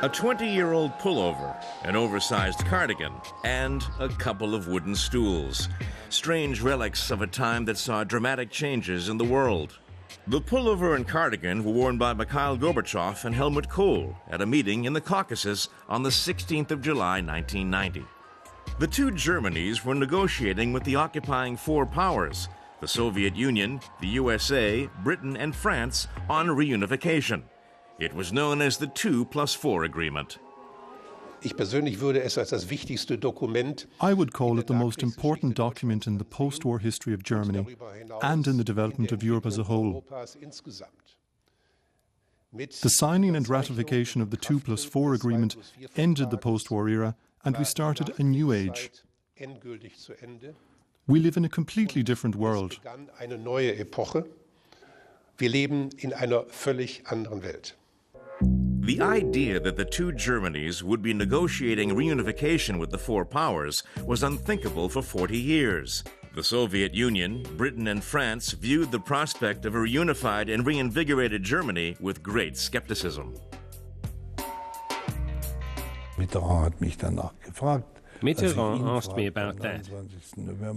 A 20-year-old pullover, an oversized cardigan, and a couple of wooden stools. Strange relics of a time that saw dramatic changes in the world. The pullover and cardigan were worn by Mikhail Gorbachev and Helmut Kohl at a meeting in the Caucasus on the 16th of July, 1990. The two Germanys were negotiating with the occupying four powers, the Soviet Union, the USA, Britain, and France, on reunification. It was known as the 2+4 Agreement. I would call it the most important document in the post-war history of Germany and in the development of Europe as a whole. The signing and ratification of the 2+4 Agreement ended the post-war era, and we started a new age. We live in a completely different world. The idea that the two Germanys would be negotiating reunification with the four powers was unthinkable for 40 years. The Soviet Union, Britain, and France viewed the prospect of a reunified and reinvigorated Germany with great skepticism. Mitterrand asked me about that.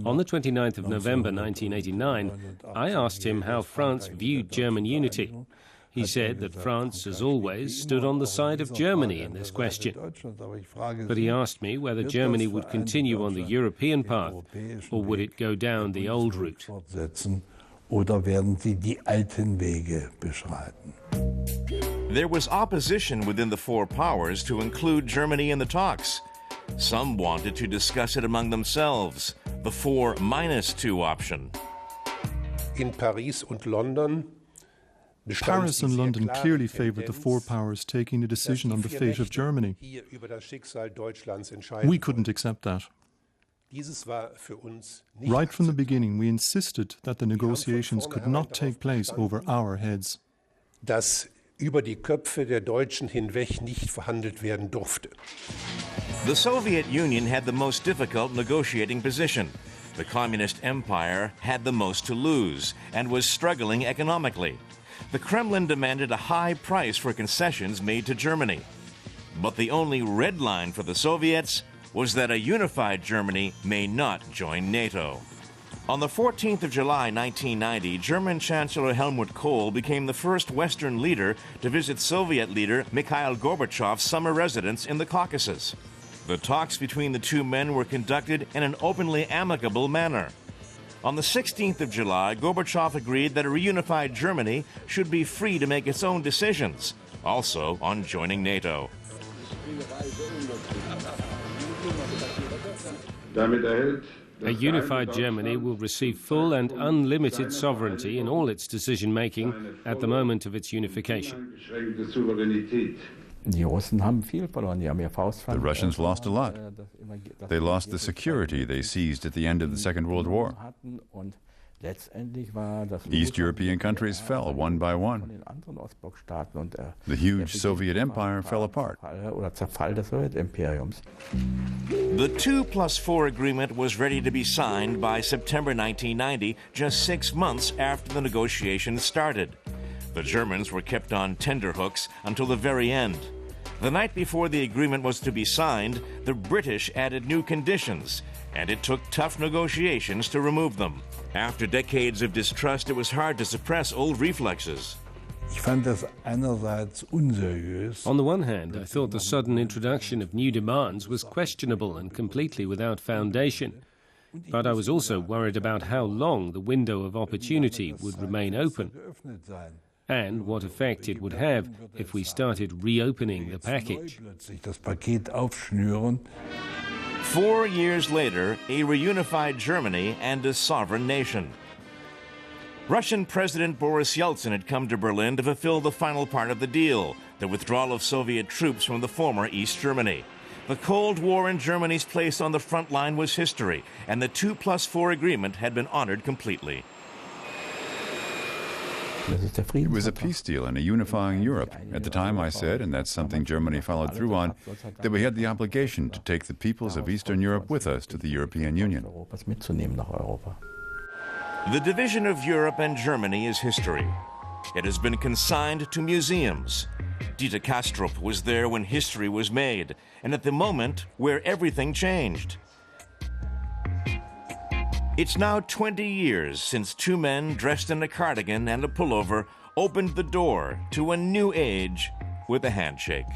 On the 29th of November 1989, I asked him how France viewed German unity. He said that France, as always, stood on the side of Germany in this question. But he asked me whether Germany would continue on the European path, or would it go down the old route. There was opposition within the four powers to include Germany in the talks. Some wanted to discuss it among themselves, the 4-2 option. Paris and London clearly favoured the four powers taking a decision on the fate of Germany. We couldn't accept that. Right from the beginning, we insisted that the negotiations could not take place over our heads. The Soviet Union had the most difficult negotiating position. The Communist Empire had the most to lose and was struggling economically. The Kremlin demanded a high price for concessions made to Germany. But the only red line for the Soviets was that a unified Germany may not join NATO. On the 14th of July 1990, German Chancellor Helmut Kohl became the first Western leader to visit Soviet leader Mikhail Gorbachev's summer residence in the Caucasus. The talks between the two men were conducted in an openly amicable manner. On the 16th of July, Gorbachev agreed that a reunified Germany should be free to make its own decisions, also on joining NATO. A unified Germany will receive full and unlimited sovereignty in all its decision-making at the moment of its unification. The Russians lost a lot. They lost the security they seized at the end of the Second World War. East European countries fell one by one. The huge Soviet Empire fell apart. The 2+4 agreement was ready to be signed by September 1990, just 6 months after the negotiations started. The Germans were kept on tenterhooks until the very end. The night before the agreement was to be signed, the British added new conditions, and it took tough negotiations to remove them. After decades of distrust, it was hard to suppress old reflexes. On the one hand, I thought the sudden introduction of new demands was questionable and completely without foundation. But I was also worried about how long the window of opportunity would remain open, and what effect it would have if we started reopening the package. 4 years later, a reunified Germany and a sovereign nation. Russian President Boris Yeltsin had come to Berlin to fulfill the final part of the deal, the withdrawal of Soviet troops from the former East Germany. The Cold War and Germany's place on the front line was history, and the 2+4 agreement had been honored completely. It was a peace deal and a unifying Europe. At the time I said, and that's something Germany followed through on, that we had the obligation to take the peoples of Eastern Europe with us to the European Union. The division of Europe and Germany is history. It has been consigned to museums. Dieter Kastrup was there when history was made, and at the moment where everything changed. It's now 20 years since two men dressed in a cardigan and a pullover opened the door to a new age with a handshake.